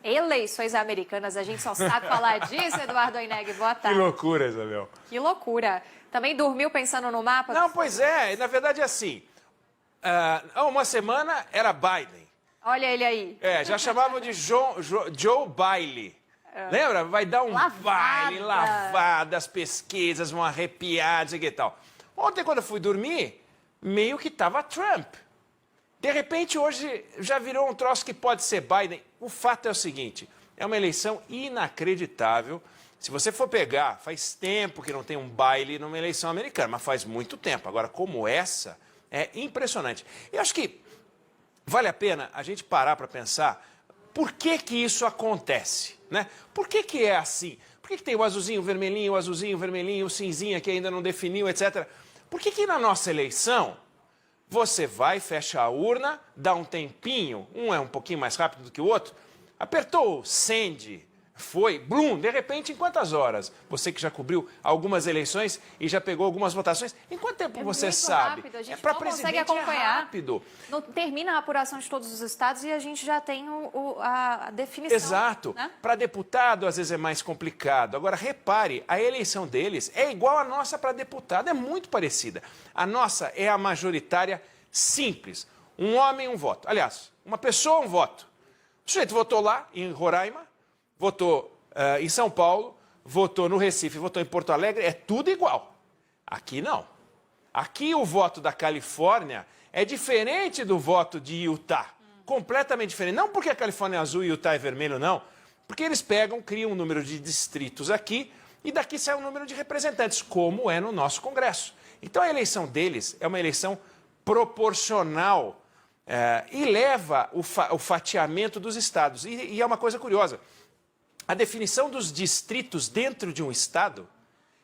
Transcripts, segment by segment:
Eleições americanas, a gente só sabe falar disso, Eduardo Oineg. Boa Que tarde. loucura, Isabel. Que loucura. Também dormiu pensando no mapa? Não, pois é, na verdade é assim. Há uma semana era Biden. Olha ele aí. Já chamavam de Joe Bailey. Lembra? Vai dar um baile, lavada, as pesquisas vão arrepiar, não sei o que e tal. Ontem, quando eu fui dormir, meio que tava Trump. De repente, hoje, já virou um troço que pode ser Biden. O fato é o seguinte, é uma eleição inacreditável. Se você for pegar, faz tempo que não tem um baile numa eleição americana, mas faz muito tempo. Agora, como essa, é impressionante. Eu acho que vale a pena a gente parar para pensar por que que isso acontece, né? Por que que é assim? Por que que tem o azulzinho, o vermelhinho, o cinzinha que ainda não definiu, etc. Por que que na nossa eleição você vai, fecha a urna, dá um tempinho, um é um pouquinho mais rápido do que o outro, apertou o send, foi, blum, de repente, em quantas horas? Você que já cobriu algumas eleições e já pegou algumas votações, em quanto tempo você sabe? Rápido, a gente para não consegue presidente acompanhar. É rápido. Não termina a apuração de todos os estados e a gente já tem a definição. Exato. Né? Para deputado, às vezes, é mais complicado. Agora, repare, a eleição deles é igual à nossa para deputado, é muito parecida. A nossa é a majoritária simples. Um homem, um voto. Aliás, uma pessoa, um voto. O sujeito votou lá, em Roraima, votou em São Paulo, votou no Recife, votou em Porto Alegre, é tudo igual. Aqui não. Aqui o voto da Califórnia é diferente do voto de Utah. Completamente diferente. Não porque a Califórnia é azul e Utah é vermelho, não. Porque eles pegam, criam um número de distritos aqui e daqui sai um número de representantes, como é no nosso Congresso. Então a eleição deles é uma eleição proporcional e leva o fatiamento dos estados. E é uma coisa curiosa. A definição dos distritos dentro de um estado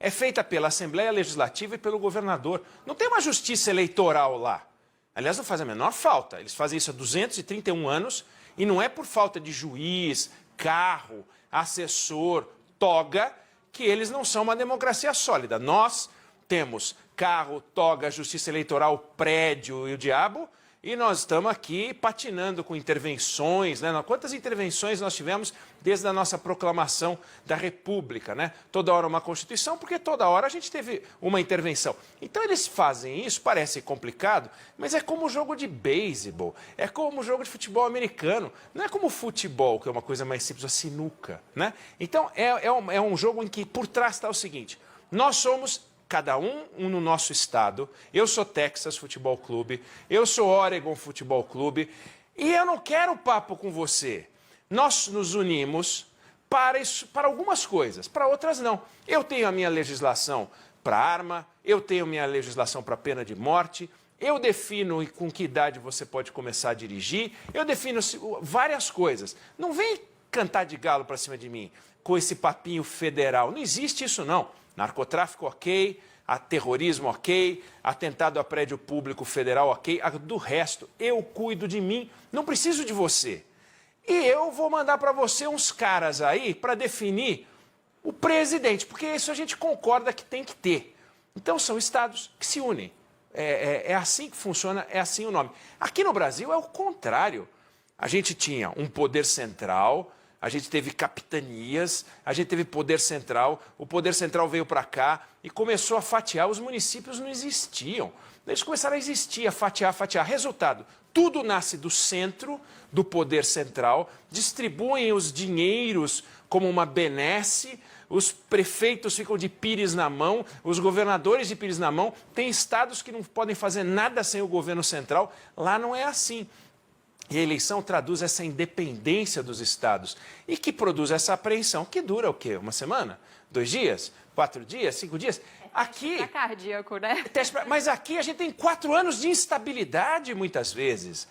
é feita pela Assembleia Legislativa e pelo governador. Não tem uma justiça eleitoral lá. Aliás, não faz a menor falta. Eles fazem isso há 231 anos e não é por falta de juiz, carro, assessor, toga, que eles não são uma democracia sólida. Nós temos carro, toga, justiça eleitoral, prédio e o diabo, e nós estamos aqui patinando com intervenções, né? Quantas intervenções nós tivemos desde a nossa proclamação da República, né? Toda hora uma Constituição, porque toda hora a gente teve uma intervenção. Então eles fazem isso, parece complicado, mas é como o jogo de beisebol, é como o jogo de futebol americano, não é como o futebol, que é uma coisa mais simples, a sinuca, né? Então é um jogo em que por trás está o seguinte, nós somos cada um no nosso estado. Eu sou Texas Futebol Clube, eu sou Oregon Futebol Clube, e eu não quero papo com você. Nós nos unimos para algumas coisas, para outras não. Eu tenho a minha legislação para arma, eu tenho minha legislação para pena de morte, eu defino com que idade você pode começar a dirigir, eu defino várias coisas. Não vem cantar de galo para cima de mim com esse papinho federal. Não existe isso, não. Narcotráfico, ok. Terrorismo, ok. Atentado a prédio público federal, ok. Do resto, eu cuido de mim. Não preciso de você. E eu vou mandar para você uns caras aí para definir o presidente, porque isso a gente concorda que tem que ter. Então, são estados que se unem. É assim que funciona, é assim o nome. Aqui no Brasil é o contrário. A gente tinha um poder central, a gente teve capitanias, a gente teve poder central, o poder central veio para cá e começou a fatiar, os municípios não existiam. Eles começaram a existir, a fatiar, fatiar. Resultado, tudo nasce do centro, do poder central, distribuem os dinheiros como uma benesse, os prefeitos ficam de pires na mão, os governadores de pires na mão, tem estados que não podem fazer nada sem o governo central, lá não é assim. E a eleição traduz essa independência dos estados e que produz essa apreensão, que dura o quê? Uma semana? 2 dias? 4 dias? 5 dias? Aqui... É cardíaco, né? Mas aqui a gente tem 4 anos de instabilidade, muitas vezes.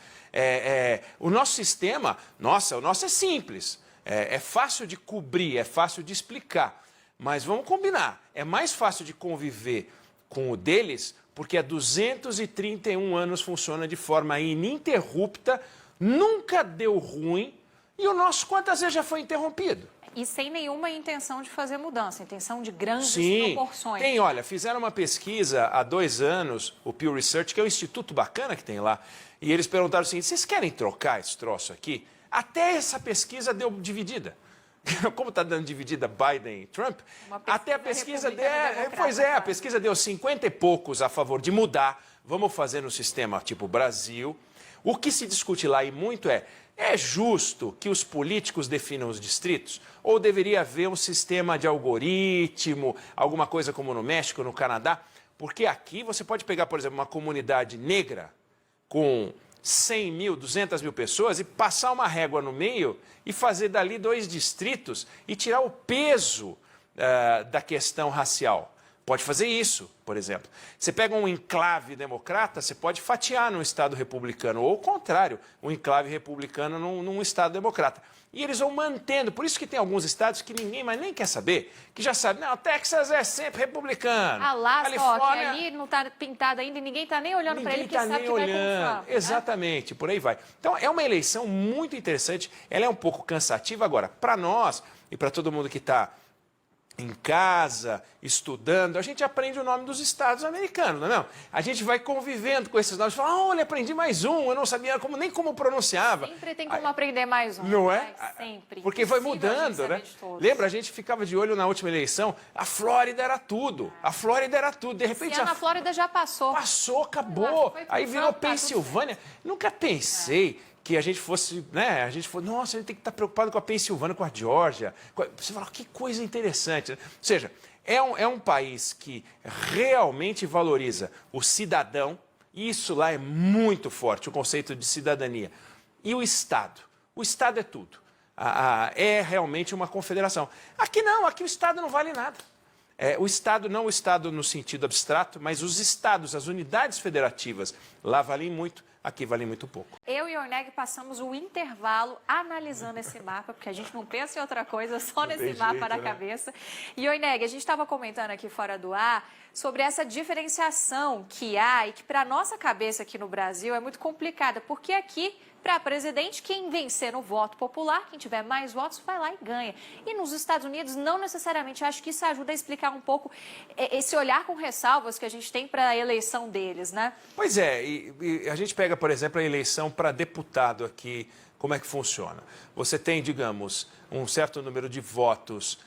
O nosso sistema, o nosso é simples, é fácil de cobrir, é fácil de explicar. Mas vamos combinar, é mais fácil de conviver com o deles, porque há 231 anos funciona de forma ininterrupta, nunca deu ruim, e o nosso quantas vezes já foi interrompido? E sem nenhuma intenção de fazer mudança, intenção de grandes Sim, proporções. tem, olha, fizeram uma pesquisa há 2 anos, o Pew Research, que é um instituto bacana que tem lá, e eles perguntaram o seguinte, vocês querem trocar esse troço aqui? Até essa pesquisa deu dividida. Como está dando dividida Biden e Trump, até a pesquisa deu... Pois é, a pesquisa deu 50 e poucos a favor de mudar. Vamos fazer no sistema tipo Brasil. O que se discute lá e muito é justo que os políticos definam os distritos? Ou deveria haver um sistema de algoritmo, alguma coisa como no México, no Canadá? Porque aqui você pode pegar, por exemplo, uma comunidade negra com 100 mil, 200 mil pessoas e passar uma régua no meio e fazer dali 2 distritos e tirar o peso da questão racial. Pode fazer isso, por exemplo. Você pega um enclave democrata, você pode fatiar num estado republicano, ou o contrário, um enclave republicano num estado democrata. E eles vão mantendo, por isso que tem alguns estados que ninguém mais nem quer saber, que já sabe, não, Texas é sempre republicano. Alasca, ó, que ali não está pintado ainda e ninguém está nem olhando para ele, porque sabe que vai com Trump. Exatamente, por aí vai. Então, é uma eleição muito interessante, ela é um pouco cansativa. Agora, para nós e para todo mundo que está em casa, estudando, a gente aprende o nome dos estados americanos, não é mesmo? A gente vai convivendo com esses nomes, fala, olha, aprendi mais um, eu não sabia nem como pronunciava. Sempre tem como aprender mais um. Não é? Sempre. Porque vai mudando, né? Lembra, a gente ficava de olho na última eleição, a Flórida era tudo, de repente... a Flórida já passou. Passou, acabou, aí virou Pensilvânia. Nunca pensei que a gente fosse, né? A gente falou, nossa, a gente tem que estar preocupado com a Pensilvânia, com a Geórgia. Você fala, que coisa interessante. Ou seja, é um país que realmente valoriza o cidadão, e isso lá é muito forte, o conceito de cidadania. E o Estado. O Estado é tudo. É realmente uma confederação. Aqui não, aqui o Estado não vale nada. O Estado, não o Estado no sentido abstrato, mas os estados, as unidades federativas, lá valem muito. Aqui vale muito pouco. Eu e o Orneg passamos o intervalo analisando esse mapa, porque a gente não pensa em outra coisa, só nesse mapa na cabeça. E, Orneg, a gente estava comentando aqui fora do ar sobre essa diferenciação que há e que para a nossa cabeça aqui no Brasil é muito complicada, porque aqui, para presidente, quem vencer no voto popular, quem tiver mais votos, vai lá e ganha. E nos Estados Unidos, não necessariamente. Acho que isso ajuda a explicar um pouco esse olhar com ressalvas que a gente tem para a eleição deles, né? Pois é, e a gente pega, por exemplo, a eleição para deputado aqui, como é que funciona? Você tem, digamos, um certo número de votos,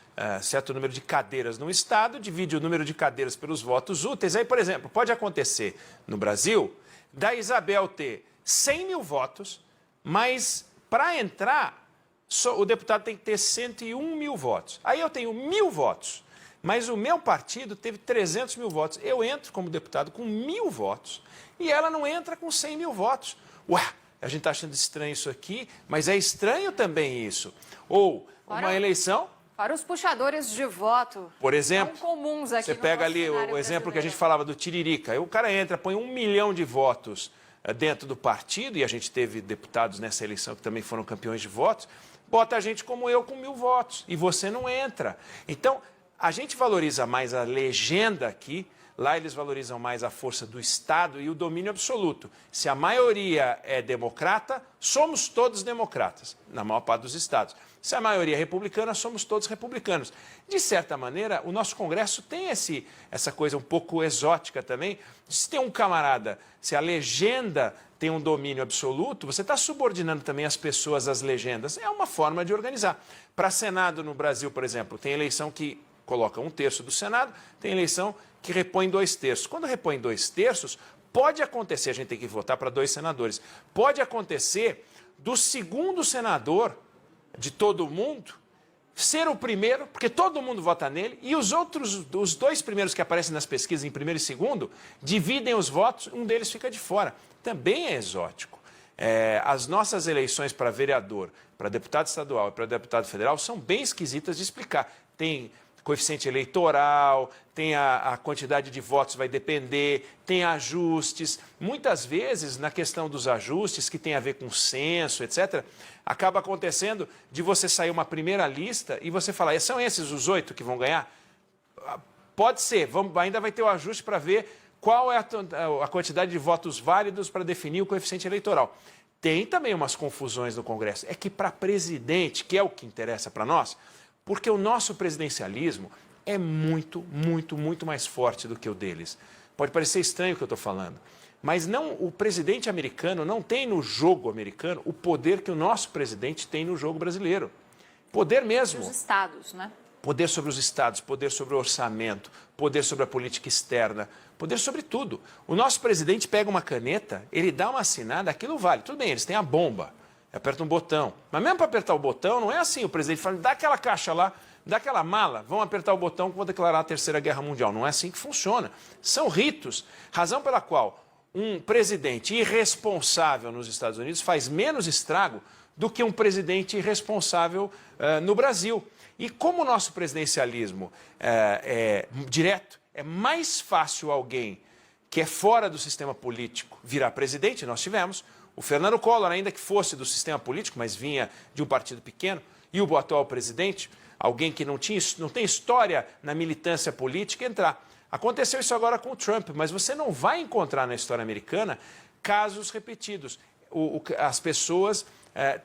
certo número de cadeiras no estado, divide o número de cadeiras pelos votos úteis. Aí, por exemplo, pode acontecer no Brasil, da Isabel ter 100 mil votos, mas para entrar, o deputado tem que ter 101 mil votos. Aí eu tenho 1.000 votos, mas o meu partido teve 300 mil votos. Eu entro como deputado com 1.000 votos e ela não entra com 100 mil votos. Ué, a gente está achando estranho isso aqui, mas é estranho também isso. Ou uma eleição... Para os puxadores de voto, por exemplo, são comuns aqui você pega ali o exemplo que a gente falava do Tiririca. Aí o cara entra, põe 1 milhão de votos dentro do partido, e a gente teve deputados nessa eleição que também foram campeões de votos, bota a gente como eu com 1.000 votos, e você não entra. Então, a gente valoriza mais a legenda aqui, lá eles valorizam mais a força do Estado e o domínio absoluto. Se a maioria é democrata, somos todos democratas, na maior parte dos estados. Se a maioria é republicana, somos todos republicanos. De certa maneira, o nosso Congresso tem essa coisa um pouco exótica também. Se tem um camarada, se a legenda tem um domínio absoluto, você está subordinando também as pessoas às legendas. É uma forma de organizar. Para Senado no Brasil, por exemplo, tem eleição que coloca 1/3 do Senado, tem eleição que repõe 2/3. Quando repõe 2/3, pode acontecer, a gente tem que votar para 2 senadores, pode acontecer do segundo senador de todo mundo ser o primeiro, porque todo mundo vota nele, e os 2 primeiros que aparecem nas pesquisas, em primeiro e segundo, dividem os votos, um deles fica de fora. Também é exótico. As nossas eleições para vereador, para deputado estadual e para deputado federal são bem esquisitas de explicar. Tem coeficiente eleitoral, tem a quantidade de votos vai depender, tem ajustes. Muitas vezes, na questão dos ajustes, que tem a ver com censo, etc., acaba acontecendo de você sair uma primeira lista e você falar, são esses os 8 que vão ganhar? Pode ser, ainda vai ter o ajuste para ver qual é a quantidade de votos válidos para definir o coeficiente eleitoral. Tem também umas confusões no Congresso. É que para presidente, que é o que interessa para nós, porque o nosso presidencialismo é muito, muito, muito mais forte do que o deles. Pode parecer estranho o que eu estou falando, Mas não, o presidente americano não tem no jogo americano o poder que o nosso presidente tem no jogo brasileiro. Poder mesmo. Os estados, né? Poder sobre os estados, poder sobre o orçamento, poder sobre a política externa, poder sobre tudo. O nosso presidente pega uma caneta, ele dá uma assinada, aquilo vale. Tudo bem, eles têm a bomba, aperta um botão. Mas mesmo para apertar o botão, não é assim. O presidente fala, dá aquela caixa lá, dá aquela mala, vão apertar o botão que vou declarar a Terceira Guerra Mundial. Não é assim que funciona. São ritos, razão pela qual um presidente irresponsável nos Estados Unidos faz menos estrago do que um presidente irresponsável no Brasil. E como o nosso presidencialismo é direto, é mais fácil alguém que é fora do sistema político virar presidente. Nós tivemos o Fernando Collor, ainda que fosse do sistema político, mas vinha de um partido pequeno, e o atual presidente, alguém que não tem história na militância política, entrar. Aconteceu isso agora com o Trump, mas você não vai encontrar na história americana casos repetidos. As pessoas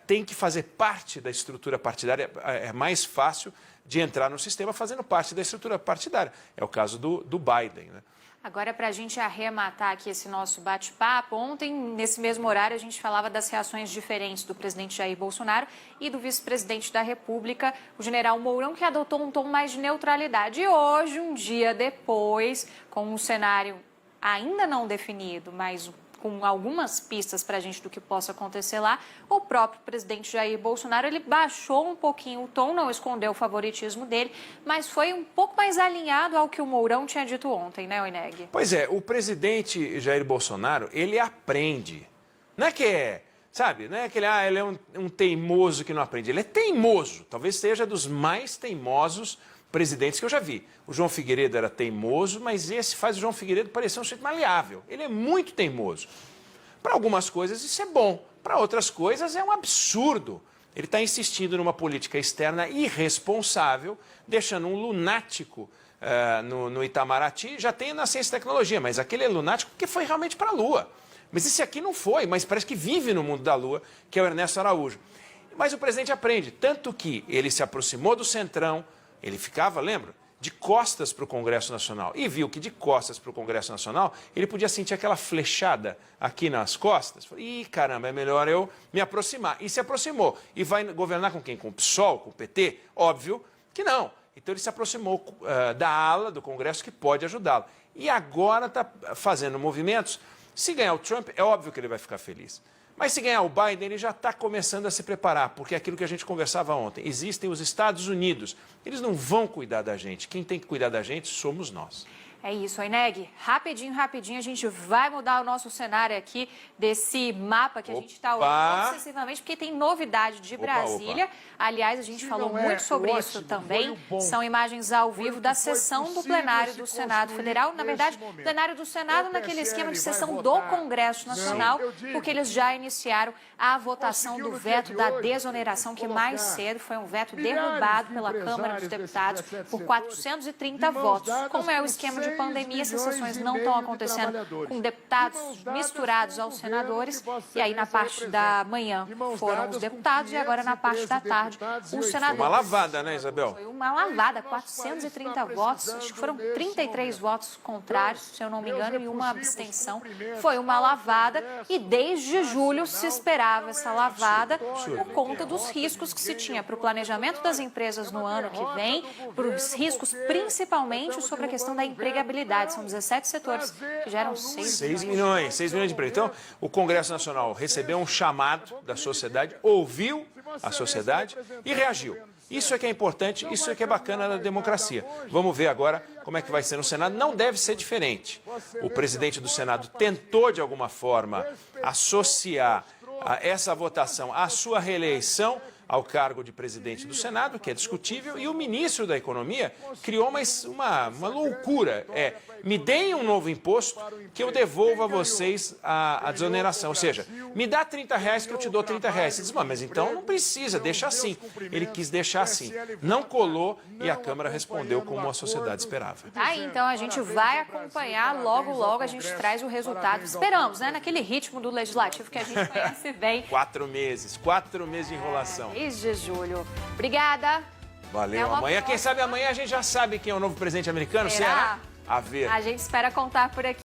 têm que fazer parte da estrutura partidária. É mais fácil de entrar no sistema fazendo parte da estrutura partidária. É o caso do Biden, né? Agora, para a gente arrematar aqui esse nosso bate-papo, ontem, nesse mesmo horário, a gente falava das reações diferentes do presidente Jair Bolsonaro e do vice-presidente da República, o general Mourão, que adotou um tom mais de neutralidade. E hoje, um dia depois, com um cenário ainda não definido, mas com algumas pistas para a gente do que possa acontecer lá, o próprio presidente Jair Bolsonaro, ele baixou um pouquinho o tom, não escondeu o favoritismo dele, mas foi um pouco mais alinhado ao que o Mourão tinha dito ontem, né, Oineg? Pois é, o presidente Jair Bolsonaro, ele aprende. Não é que é, sabe, não é que ele é um teimoso que não aprende. Ele é teimoso, talvez seja dos mais teimosos presidentes que eu já vi. O João Figueiredo era teimoso, mas esse faz o João Figueiredo parecer um sujeito maleável. Ele é muito teimoso. Para algumas coisas isso é bom, para outras coisas é um absurdo. Ele está insistindo numa política externa irresponsável, deixando um lunático no Itamaraty. Já tem na ciência e tecnologia, mas aquele é lunático porque foi realmente para a Lua. Mas esse aqui não foi, mas parece que vive no mundo da Lua, que é o Ernesto Araújo. Mas o presidente aprende, tanto que ele se aproximou do Centrão. Ele ficava, lembra, de costas para o Congresso Nacional e viu que de costas para o Congresso Nacional ele podia sentir aquela flechada aqui nas costas. Falei, ih, caramba, é melhor eu me aproximar. E se aproximou. E vai governar com quem? Com o PSOL, com o PT? Óbvio que não. Então ele se aproximou da ala do Congresso que pode ajudá-lo. E agora está fazendo movimentos. Se ganhar o Trump, é óbvio que ele vai ficar feliz. Mas se ganhar o Biden, ele já está começando a se preparar, porque é aquilo que a gente conversava ontem. Existem os Estados Unidos, eles não vão cuidar da gente. Quem tem que cuidar da gente somos nós. É isso, Oineg. Rapidinho, a gente vai mudar o nosso cenário aqui desse mapa que a gente está olhando obsessivamente, porque tem novidade de Brasília. Aliás, a gente falou muito sobre isso também. São imagens ao vivo da sessão do plenário do Senado Federal. Na verdade, plenário do Senado naquele esquema de sessão do Congresso Nacional, porque eles já iniciaram a votação do veto da desoneração, que mais cedo foi um veto derrubado pela Câmara dos Deputados por 430 votos. Como é o esquema de pandemia, essas sessões não estão acontecendo com deputados misturados aos senadores. E aí, na parte da manhã, foram os deputados e agora, na parte da tarde, os senadores. Uma lavada, né, Isabel? Foi uma lavada, 430 votos, acho que foram 33 votos contrários, se eu não me engano, e uma abstenção. Foi uma lavada e desde julho se esperava essa lavada por conta dos riscos que se tinha para o planejamento das empresas no ano que vem, para os riscos principalmente sobre a questão da empregabilidade. São 17 setores que geram 6 milhões. 6 milhões de empregos. Então, o Congresso Nacional recebeu um chamado da sociedade, ouviu a sociedade e reagiu. Isso é que é importante, isso é que é bacana da democracia. Vamos ver agora como é que vai ser no Senado. Não deve ser diferente. O presidente do Senado tentou, de alguma forma, associar essa votação à sua reeleição ao cargo de presidente do Senado, que é discutível, e o ministro da Economia criou uma loucura. Me deem um novo imposto que eu devolvo a vocês a desoneração. Ou seja, me dá R$30 que eu te dou R$30. Você diz, mas então não precisa, deixa assim. Ele quis deixar assim. Não colou e a Câmara respondeu como a sociedade esperava. Então a gente vai acompanhar, logo a gente traz o resultado. Esperamos, né? Naquele ritmo do Legislativo que a gente conhece bem. 4 meses de enrolação. Desde julho. Obrigada. Valeu. Amanhã, quem sabe amanhã a gente já sabe quem é o novo presidente americano. Será? A ver. A gente espera contar por aqui.